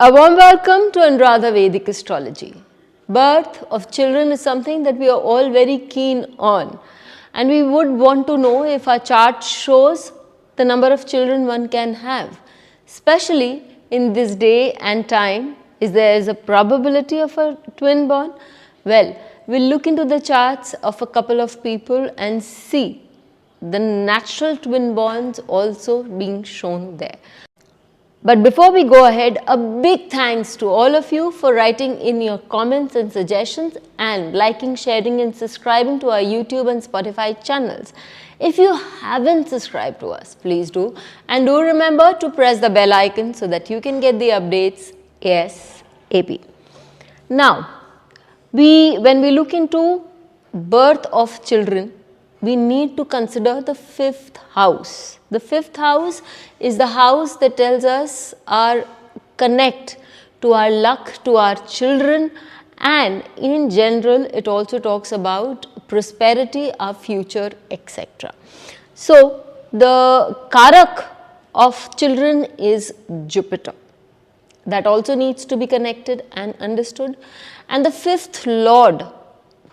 A warm welcome to Anuradha Vedic Astrology. Birth of children is something that we are all very keen on, and we would want to know if our chart shows the number of children one can have, especially in this day and time. Is there a probability of a twin born? Well, we'll look into the charts of a couple of people and see the natural twin borns also being shown there. But before we go ahead, a big thanks to all of you for writing in your comments and suggestions and liking, sharing and subscribing to our YouTube and Spotify channels. If you haven't subscribed to us, please do, and do remember to press the bell icon so that you can get the updates ASAP. Now, when we look into birth of children, we need to consider the fifth house. The fifth house is the house that tells us our connect to our luck, to our children, and in general it also talks about prosperity, our future, etc. So, the Karak of children is Jupiter. That also needs to be connected and understood. And the fifth lord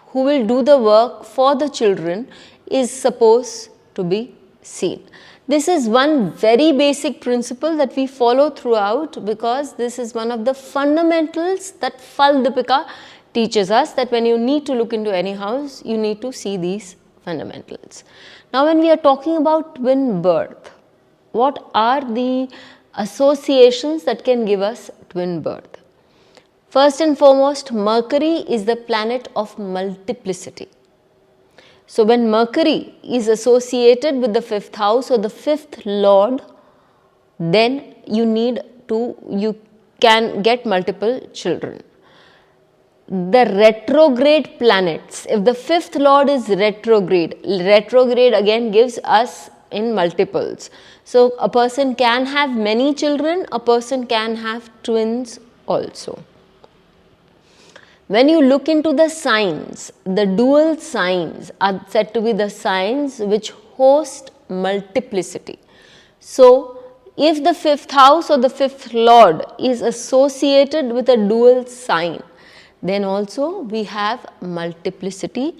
who will do the work for the children is supposed to be seen. This is one very basic principle that we follow throughout, because this is one of the fundamentals that Faldipika teaches us, that when you need to look into any house, you need to see these fundamentals. Now, when we are talking about twin birth, what are the associations that can give us twin birth? First and foremost, Mercury is the planet of multiplicity. So, when Mercury is associated with the fifth house or the fifth lord, then you can get multiple children. The retrograde planets, if the fifth lord is retrograde again gives us in multiples. So, a person can have many children, a person can have twins also. When you look into the signs, the dual signs are said to be the signs which host multiplicity. So, if the fifth house or the fifth lord is associated with a dual sign, then also we have multiplicity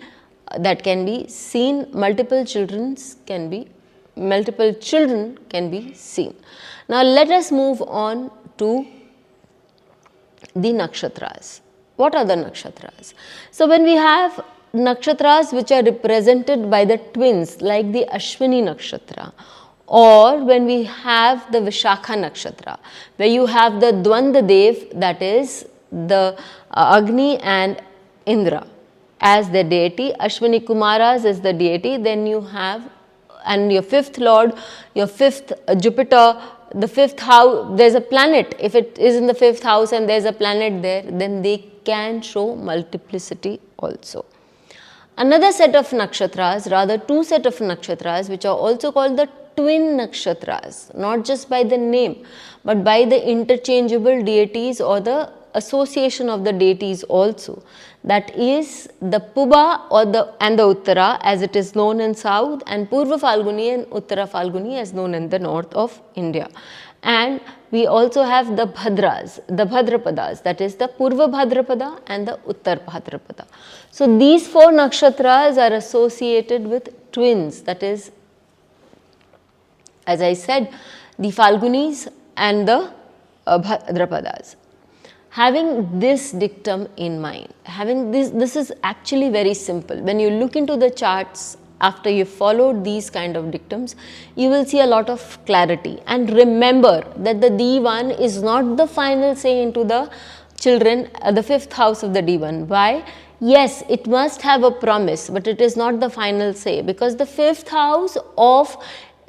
that can be seen, multiple children can be seen. Now, let us move on to the nakshatras. What are the nakshatras? So, when we have nakshatras which are represented by the twins like the Ashwini nakshatra, or when we have the Vishakha nakshatra, where you have the Dvanda Dev, that is the Agni and Indra as the deity, Ashwini Kumaras as the deity, then you have, and your fifth lord, your fifth Jupiter, the fifth house, there is a planet, if it is in the fifth house and there is a planet there, then they can show multiplicity also. Another set of nakshatras, rather two set of nakshatras, which are also called the twin nakshatras, not just by the name, but by the interchangeable deities or the association of the deities also. That is the Puba and the Uttara, as it is known in south, and Purva Falguni and Uttara Falguni as known in the north of India. And we also have the Bhadras, the Bhadrapadas, that is the Purva Bhadrapada and the Uttar Bhadrapada. So, these four nakshatras are associated with twins, that is, as I said, the Falgunis and the Bhadrapadas. Having this dictum in mind, this is actually very simple. When you look into the charts, after you followed these kind of dictums, you will see a lot of clarity. And remember that the D1 is not the final say into the children, the fifth house of the D1. Why? Yes, it must have a promise, but it is not the final say, because the fifth house of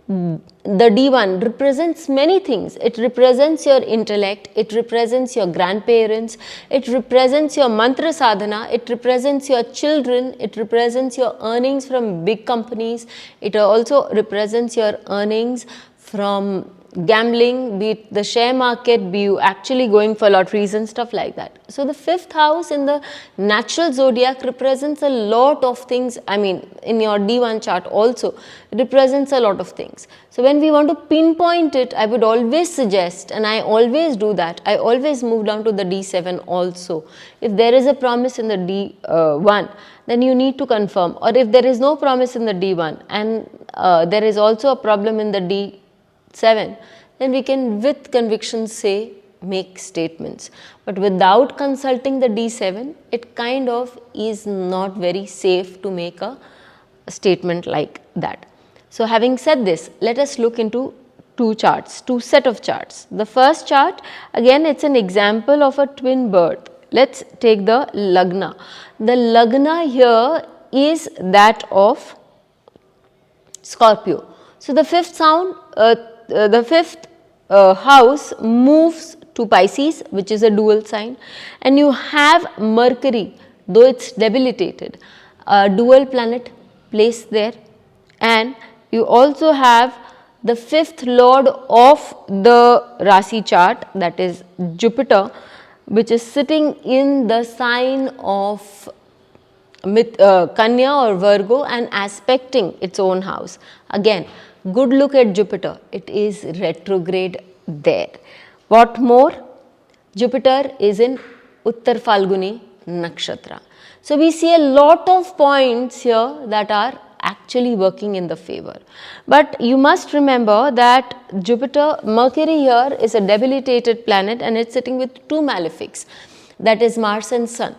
the D1 represents many things. It represents your intellect, it represents your grandparents, it represents your mantra sadhana, it represents your children, it represents your earnings from big companies, it also represents your earnings from gambling, be it the share market, be you actually going for lotteries and stuff like that. So the 5th house in the natural zodiac represents a lot of things. I mean, in your D1 chart also, it represents a lot of things. So when we want to pinpoint it, I would always suggest, and I always do that, I always move down to the D7 also. If there is a promise in the D1, then you need to confirm, or if there is no promise in the D1 and there is also a problem in the D7, then we can with conviction say make statements. But without consulting the D7, it kind of is not very safe to make a statement like that. So having said this, let us look into two set of charts. The first chart, again it's an example of a twin birth. Let's take the Lagna. The Lagna here is that of Scorpio. So the fifth house moves to Pisces, which is a dual sign, and you have Mercury, though it's debilitated, a dual planet placed there, and you also have the 5th lord of the Rasi chart, that is Jupiter, which is sitting in the sign of Kanya or Virgo and aspecting its own house. Again, good look at Jupiter, it is retrograde there. What more? Jupiter is in Uttar Falguni Nakshatra. So we see a lot of points here that are actually working in the favor. But you must remember that Mercury here is a debilitated planet and it's sitting with two malefics, that is Mars and Sun.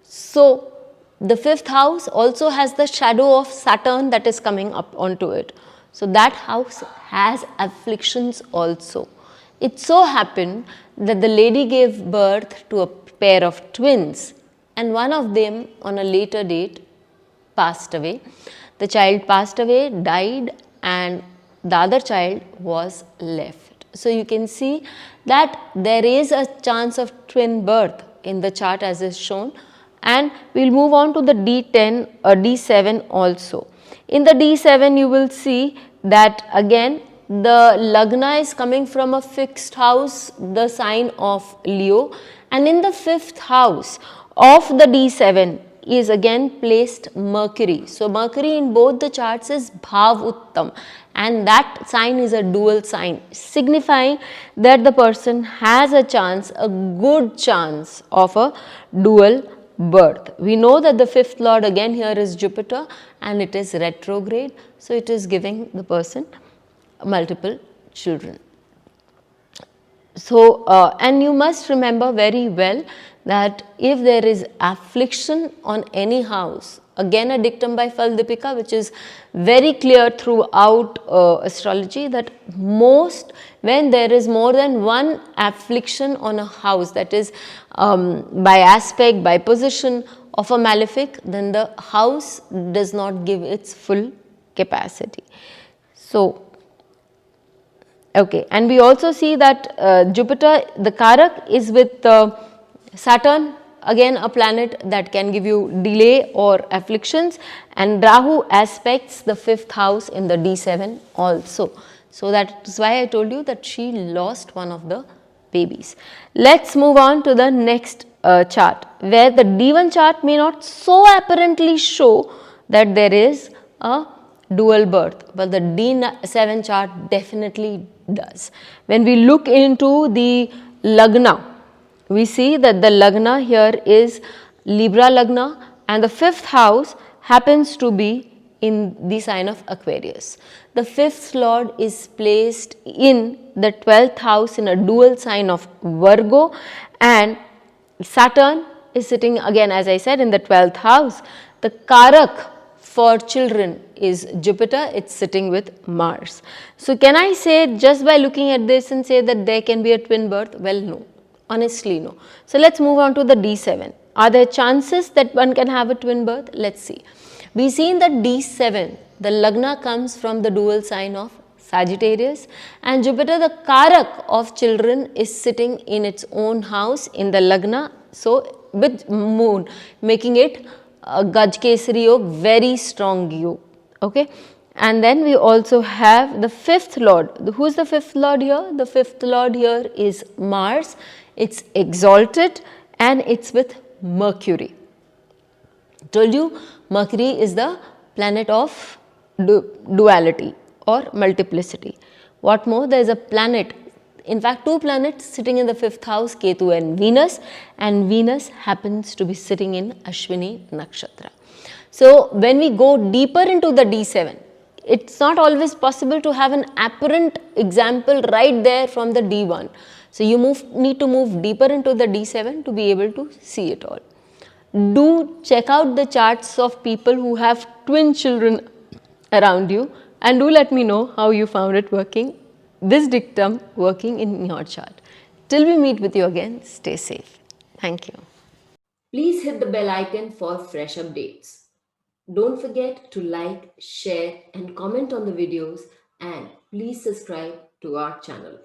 So the 5th house also has the shadow of Saturn that is coming up onto it. So that house has afflictions also. It so happened that the lady gave birth to a pair of twins and one of them on a later date passed away. The child passed away, died, and the other child was left. So you can see that there is a chance of twin birth in the chart as is shown, and we will move on to the D10 or D7 also. In the D7 you will see that again the Lagna is coming from a fixed house, the sign of Leo, and in the 5th house of the D7 is again placed Mercury. So Mercury in both the charts is Bhav Uttam, and that sign is a dual sign, signifying that the person has a chance, a good chance of a dual birth. We know that the 5th lord again here is Jupiter and it is retrograde, so it is giving the person multiple children. So and you must remember very well that if there is affliction on any house, again a dictum by Faldipika which is very clear throughout astrology, that when there is more than one affliction on a house, that is by aspect, by position of a malefic, then the house does not give its full capacity. So okay, and we also see that Jupiter, the Karak, is with Saturn, again a planet that can give you delay or afflictions, and Rahu aspects the 5th house in the D7 also. So that is why I told you that she lost one of the babies. Let's move on to the next chart, where the D1 chart may not so apparently show that there is a dual birth, but the D7 chart definitely does. When we look into the Lagna, we see that the Lagna here is Libra Lagna and the 5th house happens to be in the sign of Aquarius. The 5th lord is placed in the 12th house in a dual sign of Virgo, and Saturn is sitting again, as I said, in the 12th house. The Karak for children is Jupiter, it's sitting with Mars. So can I say just by looking at this and say that there can be a twin birth? Well, no, honestly no. So let's move on to the D7. Are there chances that one can have a twin birth? Let's see. We see in the D7, the Lagna comes from the dual sign of Sagittarius, and Jupiter, the Karak of children, is sitting in its own house in the Lagna, so with moon, making it a Gaj Kesari Yog, very strong yog. Okay. And then we also have the fifth lord. Who's the fifth lord here? The fifth lord here is Mars. It's exalted and it's with Mercury. Told you Mercury is the planet of duality or multiplicity. What more, there is a planet, in fact two planets sitting in the fifth house, Ketu and Venus happens to be sitting in Ashwini Nakshatra. So when we go deeper into the D7, it's not always possible to have an apparent example right there from the D1. So you need to move deeper into the D7 to be able to see it all. Do check out the charts of people who have twin children around you, and do let me know how you found it working, this dictum working in your chart. Till we meet with you again, stay safe. Thank you. Please hit the bell icon for fresh updates. Don't forget to like, share and comment on the videos, and please subscribe to our channel.